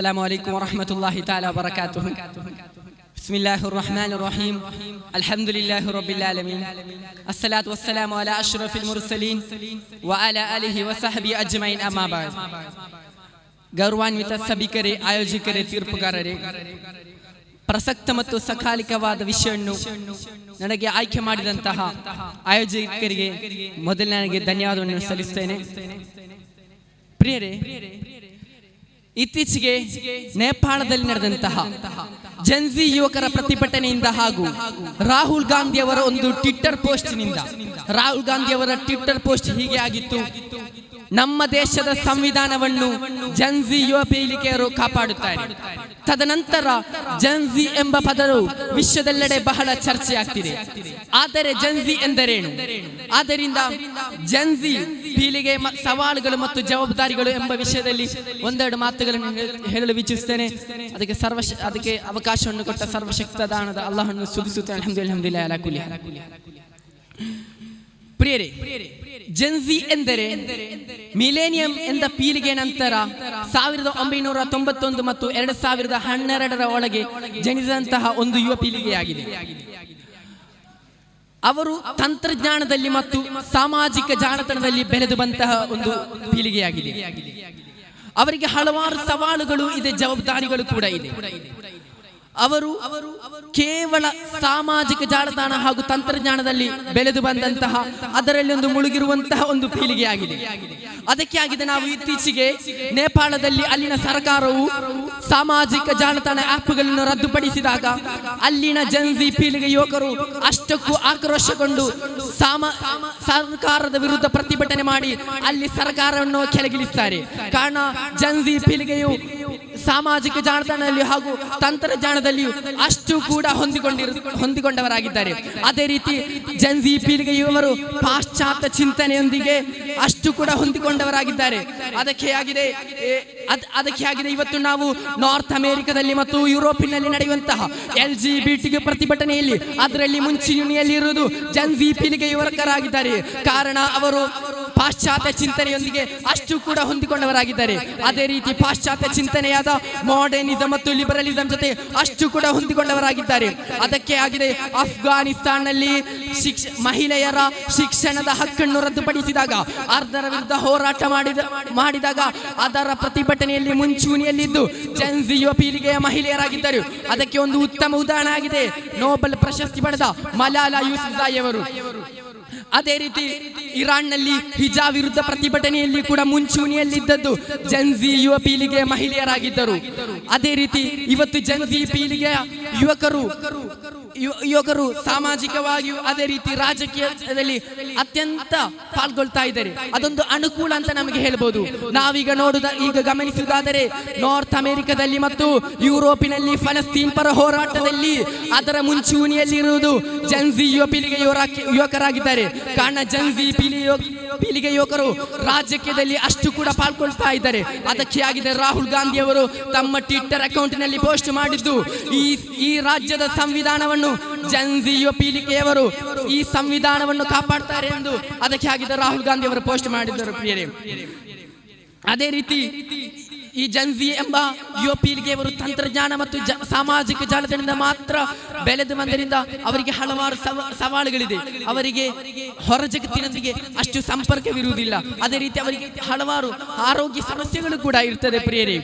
السلام عليكم ورحمة الله تعالى وبركاته. بسم الله الرحمن الرحيم. الحمد لله رب العالمين. الصلاة والسلام على أشرف المرسلين وعلى آله وصحبه أجمعين. أما بعد. ಗೌರವಾನ್ವಿತ ಸಭಿಕರೇ, ಆಯೋಜಕರೇ, ತೀರ್ಪುಗಾರರೇ, ಪ್ರಸಕ್ತ ಮತ್ತು ಸಕಾಲಿಕವಾದ ವಿಷಯವನ್ನು ನನಗೆ ಆಯ್ಕೆ ಮಾಡಿದಂತಹ ಆಯೋಜಕರಿಗೆ ಮೊದಲನೇ ಧನ್ಯವಾದವನ್ನು ಸಲ್ಲಿಸುತ್ತೇನೆ. ಪ್ರಿಯರೇ, ಇತ್ತೀಚೆಗೆ ನೇಪಾಳದಲ್ಲಿ ನಡೆದಂತಹ ಜೆನ್ಜಿ ಯುವಕರ ಪ್ರತಿಭಟನೆಯಿಂದ ಹಾಗೂ ರಾಹುಲ್ ಗಾಂಧಿ ಅವರ ಒಂದು ಟ್ವಿಟ್ಟರ್ ಪೋಸ್ಟ್ ಹೀಗೆ ಆಗಿತ್ತು: ನಮ್ಮ ದೇಶದ ಸಂವಿಧಾನವನ್ನು ಜೆನ್ಜಿ ಯುವ ಪೀಳಿಗೆಯರು ಕಾಪಾಡುತ್ತಾರೆ. ತದನಂತರ ಜೆನ್ಜಿ ಎಂಬ ಪದವು ವಿಶ್ವದೆಲ್ಲೆಡೆ ಬಹಳ ಚರ್ಚೆಯಾಗ್ತಿದೆ. ಆದರೆ ಜೆನ್ಜಿ ಎಂದರೇನು? ಆದ್ದರಿಂದ ಜೆನ್ಜಿ ಪೀಳಿಗೆ ಸವಾಲುಗಳು ಮತ್ತು ಜವಾಬ್ದಾರಿಗಳು ಎಂಬ ವಿಷಯದಲ್ಲಿ ಒಂದೆರಡು ಮಾತುಗಳನ್ನು ಹೇಳಲು ಇಚ್ಛಿಸುತ್ತೇನೆ. ಅದಕ್ಕೆ ಅವಕಾಶವನ್ನು ಕೊಟ್ಟ ಸರ್ವಶಕ್ತದಾನದ ಅಲ್ಲಾಹನ್ನು ಸ್ತುತಿಸುತ್ತೇನೆ. ಅಲ್ಹಮ್ದುಲಿಲ್ಲಾಹಿ ಅಲಾ ಕುಲ್ಲಿ ಹಾಲ್. ಪ್ರಿಯರೇ, ಜೆನ್ಜಿ ಎಂದರೆ ಮಿಲೇನಿಯಂ ಎಂದ ಪೀಳಿಗೆ ನಂತರ 1991 ಮತ್ತು 2012 ಒಳಗೆ ಜನಿಸಿದಂತಹ ಒಂದು ಯುವ ಪೀಳಿಗೆಯಾಗಿದೆ. ಅವರು ತಂತ್ರಜ್ಞಾನದಲ್ಲಿ ಮತ್ತು ಸಾಮಾಜಿಕ ಜಾಲತಾಣದಲ್ಲಿ ಬೆಳೆದು ಬಂತಹ ಒಂದು ಪೀಳಿಗೆಯಾಗಿದೆ. ಅವರಿಗೆ ಹಲವಾರು ಸವಾಲುಗಳು ಇದೆ, ಜವಾಬ್ದಾರಿಗಳು ಕೂಡ ಇದೆ. ಅವರು ಕೇವಲ ಸಾಮಾಜಿಕ ಜಾಲತಾಣ ಹಾಗೂ ತಂತ್ರಜ್ಞಾನದಲ್ಲಿ ಬೆಳೆದು ಬಂದಂತಹ, ಅದರಲ್ಲಿ ಒಂದು ಮುಳುಗಿರುವಂತಹ ಒಂದು ಪೀಳಿಗೆಯಾಗಿದೆ. ಅದಕ್ಕೆ ಆಗಿದೆ ನಾವು ಇತ್ತೀಚೆಗೆ ನೇಪಾಳದಲ್ಲಿ ಅಲ್ಲಿನ ಸರ್ಕಾರವು ಸಾಮಾಜಿಕ ಜಾಲತಾಣ ಆ್ಯಪ್ಗಳನ್ನು ರದ್ದುಪಡಿಸಿದಾಗ ಅಲ್ಲಿನ ಜೆನ್ಜಿ ಪೀಳಿಗೆ ಯುವಕರು ಅಷ್ಟಕ್ಕೂ ಆಕ್ರೋಶಗೊಂಡು ಸರ್ಕಾರದ ವಿರುದ್ಧ ಪ್ರತಿಭಟನೆ ಮಾಡಿ ಅಲ್ಲಿ ಸರ್ಕಾರವನ್ನು ಕೆಳಗಿಳಿಸುತ್ತಾರೆ. ಕಾರಣ ಜೆನ್ಜಿ ಪೀಳಿಗೆಯು ಸಾಮಾಜಿಕ ಜಾಲತಾಣದಲ್ಲಿ ಹಾಗೂ ತಂತ್ರಜ್ಞಾನದಲ್ಲಿಯೂ ಅಷ್ಟು ಕೂಡ ಹೊಂದಿಕೊಂಡವರಾಗಿದ್ದಾರೆ. ಅದೇ ರೀತಿ ಜೆನ್ಜಿ ಪೀಳಿಗೆಯವರು ಪಾಶ್ಚಾತ್ಯ ಚಿಂತನೆಯೊಂದಿಗೆ ಅಷ್ಟು ಕೂಡ ಹೊಂದಿಕೊಂಡವರಾಗಿದ್ದಾರೆ. ಅದಕ್ಕೆ ಆಗಿದೆ ಇವತ್ತು ನಾವು ನಾರ್ತ್ ಅಮೆರಿಕದಲ್ಲಿ ಮತ್ತು ಯುರೋಪಿನಲ್ಲಿ ನಡೆಯುವಂತಹ LGBT ಪ್ರತಿಭಟನೆಯಲ್ಲಿ ಅದರಲ್ಲಿ ಮುಂಚೂಣಿಯಲ್ಲಿ ಇರುವುದು ಜೆನ್ಜಿ ಪೀಳಿಗೆ ಯುವಕರಾಗಿದ್ದಾರೆ. ಕಾರಣ ಅವರು ಪಾಶ್ಚಾತ್ಯ ಚಿಂತನೆಯೊಂದಿಗೆ ಅಷ್ಟು ಕೂಡ ಹೊಂದಿಕೊಂಡವರಾಗಿದ್ದಾರೆ. ಅದೇ ರೀತಿ ಪಾಶ್ಚಾತ್ಯ ಚಿಂತನೆಯಾದ ಮಾಡರ್ನಿಸಂ ಮತ್ತು ಲಿಬರಲಿಸಂ ಜೊತೆ ಅಷ್ಟು ಕೂಡ ಹೊಂದಿಕೊಂಡವರಾಗಿದ್ದಾರೆ. ಅದಕ್ಕೆ ಆಗಿದೆ ಅಫ್ಘಾನಿಸ್ತಾನ್ನಲ್ಲಿ ಮಹಿಳೆಯರ ಶಿಕ್ಷಣದ ಹಕ್ಕನ್ನು ರದ್ದುಪಡಿಸಿದಾಗ ಅದರ ವಿರುದ್ಧ ಹೋರಾಟ ಮಾಡಿದಾಗ ಅದರ ಪ್ರತಿಭಟನೆಯಲ್ಲಿ ಮುಂಚೂಣಿಯಲ್ಲಿದ್ದು ಜೆನ್ಜಿ ಯುವ ಪೀಳಿಗೆಯ ಮಹಿಳೆಯರಾಗಿದ್ದರು. ಅದಕ್ಕೆ ಒಂದು ಉತ್ತಮ ಉದಾಹರಣೆ ಆಗಿದೆ ನೊಬೆಲ್ ಪ್ರಶಸ್ತಿ ಪಡೆದ ಮಲಾಲಾ ಯೂಸುಫ್ಜಾಯಿ ಅವರು. ಅದೇ ರೀತಿ ಇರಾನ್ನಲ್ಲಿ ಹಿಜಾಬ್ ವಿರುದ್ಧ ಪ್ರತಿಭಟನೆಯಲ್ಲಿ ಕೂಡ ಮುಂಚೂಣಿಯಲ್ಲಿದ್ದದ್ದು ಜೆನ್ಜಿ ಯುವ ಪೀಳಿಗೆಯ ಮಹಿಳೆಯರಾಗಿದ್ದರು. ಅದೇ ರೀತಿ ಇವತ್ತು ಜೆನ್ಜಿ ಪೀಳಿಗೆಯ ಯುವಕರು ಸಾಮಾಜಿಕವಾಗಿಯೂ ಅದೇ ರೀತಿ ರಾಜಕೀಯದಲ್ಲಿ ಅತ್ಯಂತ ಪಾಲ್ಗೊಳ್ತಾ ಇದ್ದಾರೆ. ಅದೊಂದು ಅನುಕೂಲ ಅಂತ ನಮಗೆ ಹೇಳ್ಬೋದು. ನಾವೀಗ ಗಮನಿಸುವುದಾದರೆ ನಾರ್ತ್ ಅಮೆರಿಕದಲ್ಲಿ ಮತ್ತು ಯುರೋಪಿನಲ್ಲಿ ಫಲಸ್ತೀನ್ ಪರ ಹೋರಾಟದಲ್ಲಿ ಅದರ ಮುಂಚೂಣಿಯಲ್ಲಿರುವುದು ಜೆನ್ಜಿ ಯುವ ಪೀಳಿಗೆ ಯುವಕರಾಗಿದ್ದಾರೆ. ಕಾರಣ ಜೆನ್ಜಿ ಪೀಳಿಗೆ ಯುವಕರು ರಾಜಕೀಯದಲ್ಲಿ ಅಷ್ಟು ಕೂಡ ಪಾಲ್ಗೊಳ್ತಾ ಇದ್ದಾರೆ. ಅದಕ್ಕೆ ಆಗಿದೆ ರಾಹುಲ್ ಗಾಂಧಿ ಅವರು ತಮ್ಮ ಟ್ವಿಟ್ಟರ್ ಅಕೌಂಟ್ನಲ್ಲಿ ಪೋಸ್ಟ್ ಮಾಡಿದ್ದು ಈ ರಾಜ್ಯದ ಸಂವಿಧಾನವನ್ನು ಜೆನ್ಜಿ ಯುವ ಪೀಳಿಗೆಯವರು ಈ ಸಂವಿಧಾನವನ್ನು ಕಾಪಾಡ್ತಾರೆ ಎಂದು. ಅದಕ್ಕೆ ಆಗಿದೆ ರಾಹುಲ್ ಗಾಂಧಿ ಅವರು ಪೋಸ್ಟ್ ಮಾಡಿದ್ದರು. ಪ್ರಿಯರೇ, ಅದೇ ರೀತಿ ಈ ಜೆನ್ಜಿ ಎಂಬ ಯುವ ಪೀಳಿಗೆಯವರು ತಂತ್ರಜ್ಞಾನ ಮತ್ತು ಸಾಮಾಜಿಕ ಜಾಲತಾಣದಿಂದ ಮಾತ್ರ ಬೆಳೆದು ಬಂದರಿಂದ ಅವರಿಗೆ ಹಲವಾರು ಸವಾಲುಗಳಿದೆ. ಅವರಿಗೆ ಹೊರ ಜಗತ್ತಿನೊಂದಿಗೆ ಅಷ್ಟು ಸಂಪರ್ಕವಿರುವುದಿಲ್ಲ. ಅದೇ ರೀತಿ ಅವರಿಗೆ ಹಲವಾರು ಆರೋಗ್ಯ ಸಮಸ್ಯೆಗಳು ಕೂಡ ಇರ್ತದೆ. ಪ್ರಿಯರೇ,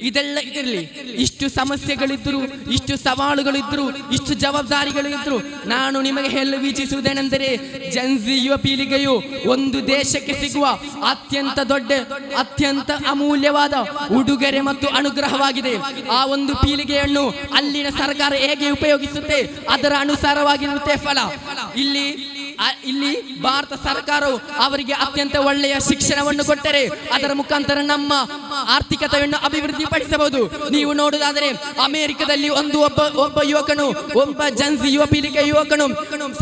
ಇದೆಲ್ಲ ಇರಲಿ, ಇಷ್ಟು ಸಮಸ್ಯೆಗಳಿದ್ರು, ಇಷ್ಟು ಸವಾಲುಗಳಿದ್ರು, ಇಷ್ಟು ಜವಾಬ್ದಾರಿಗಳಿದ್ರು, ನಾನು ನಿಮಗೆ ಹೇಳಲು ವೀಕ್ಷಿಸುವುದೇನೆಂದರೆ ಜೆನ್ಜಿ ಯುವ ಪೀಳಿಗೆಯು ಒಂದು ದೇಶಕ್ಕೆ ಸಿಗುವ ಅತ್ಯಂತ ಅಮೂಲ್ಯವಾದ ಉಡುಗೊರೆ ಮತ್ತು ಅನುಗ್ರಹವಾಗಿದೆ. ಆ ಒಂದು ಪೀಳಿಗೆಯನ್ನು ಅಲ್ಲಿನ ಸರ್ಕಾರ ಹೇಗೆ ಉಪಯೋಗಿಸುತ್ತೆ ಅದರ ಅನುಸಾರವಾಗಿರುತ್ತೆ ಫಲ. ಇಲ್ಲಿ ಭಾರತ ಸರ್ಕಾರವು ಅವರಿಗೆ ಅತ್ಯಂತ ಒಳ್ಳೆಯ ಶಿಕ್ಷಣವನ್ನು ಕೊಟ್ಟರೆ ಅದರ ಮುಖಾಂತರ ನಮ್ಮ ಆರ್ಥಿಕತೆಯನ್ನು ಅಭಿವೃದ್ಧಿಪಡಿಸಬಹುದು. ನೀವು ನೋಡುವುದಾದರೆ ಅಮೆರಿಕದಲ್ಲಿ ಒಬ್ಬ ಯುವಕನು, ಒಬ್ಬ ಜೆನ್ಜಿ ಯುವ ಪೀಳಿಗೆ ಯುವಕನು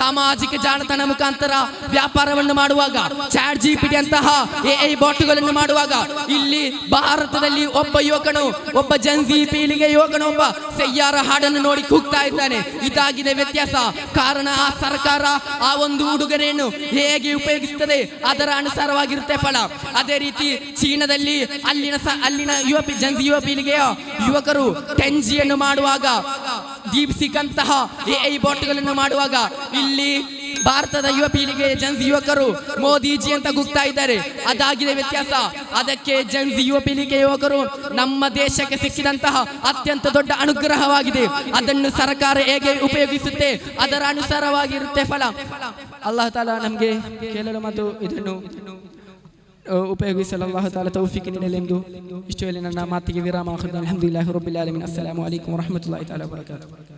ಸಾಮಾಜಿಕ ಜಾಲತಾಣ ಮುಖಾಂತರ ವ್ಯಾಪಾರವನ್ನು ಮಾಡುವಾಗ, ಚಾಟ್ ಜಿಪಿಟಿ ಅಂತಹ AI ಬಾಟ್ಗಳನ್ನು ಮಾಡುವಾಗ, ಇಲ್ಲಿ ಭಾರತದಲ್ಲಿ ಒಬ್ಬ ಜೆನ್ಜಿ ಪೀಳಿಗೆ ಯುವಕನು ಒಬ್ಬ ಸಯ್ಯಾರ ಹಾಡನ್ನು ನೋಡಿ ಕೂಗ್ತಾ ಇದ್ದಾನೆ. ಇದಾಗಿದೆ ವ್ಯತ್ಯಾಸ. ಕಾರಣ ಆ ಸರ್ಕಾರ ಆ ಒಂದು ಉಡುಗೊರೆ ಉಡುಗೊರೆಯನ್ನು ಹೇಗೆ ಉಪಯೋಗಿಸುತ್ತದೆ ಅದರ ಅನುಸಾರವಾಗಿರುತ್ತೆ ಫಲ. ಅದೇ ರೀತಿ ಚೀನಾದಲ್ಲಿ ಅಲ್ಲಿನ ಯುವ ಪೀಳಿಗೆಯ ಯುವಕರು 10Gಯನ್ನು ಮಾಡುವಾಗ, DeepSeek ಅಂತಹ AI ಬಾಟ್ಗಳನ್ನು ಮಾಡುವಾಗ, ಇಲ್ಲಿ ಭಾರತದ ಯುವ ಪೀಳಿಗೆ ಯುವಕರು ಮೋದಿಜಿ ಅಂತ ಕೂಗ್ತಾ ಇದ್ದಾರೆ. ಅದಾಗಿದೆ ವ್ಯತ್ಯಾಸ. ಅದಕ್ಕೆ ಯುವ ಪೀಳಿಗೆ ಯುವಕರು ನಮ್ಮ ದೇಶಕ್ಕೆ ಸಿಕ್ಕಿದಂತಹ ಅತ್ಯಂತ ದೊಡ್ಡ ಅನುಗ್ರಹವಾಗಿದೆ. ಅದನ್ನು ಸರ್ಕಾರ ಹೇಗೆ ಉಪಯೋಗಿಸುತ್ತೆ ಅದರ ಅನುಸಾರವಾಗಿರುತ್ತೆ ಫಲ. ಅಲ್ಲಾಹ್ ತಾಲಾ ನಮಗೆ ಕೇಳಲು ಮತ್ತು ಇದನ್ನು ಉಪಯೋಗಿಸಲು ಅಲ್ಲಾಹ್ ತಾಲಾ ತೌಫೀಕ್ ನೀಡಲೆಂದು ಇಷ್ಟು ಹೇಳಿ ನನ್ನ ಮಾತಿಗೆ ವಿರಾಮ. ಅಲ್ಹಮ್ದುಲಿಲ್ಲಾಹಿ ರಬ್ಬಿಲ್ ಆಲಮೀನ್. ಅಸ್ಸಲಾಮು ಅಲೈಕುಂ ವರಹಮತುಲ್ಲಾಹಿ ತಾಲಾ ವಬರಕಾತುಹು.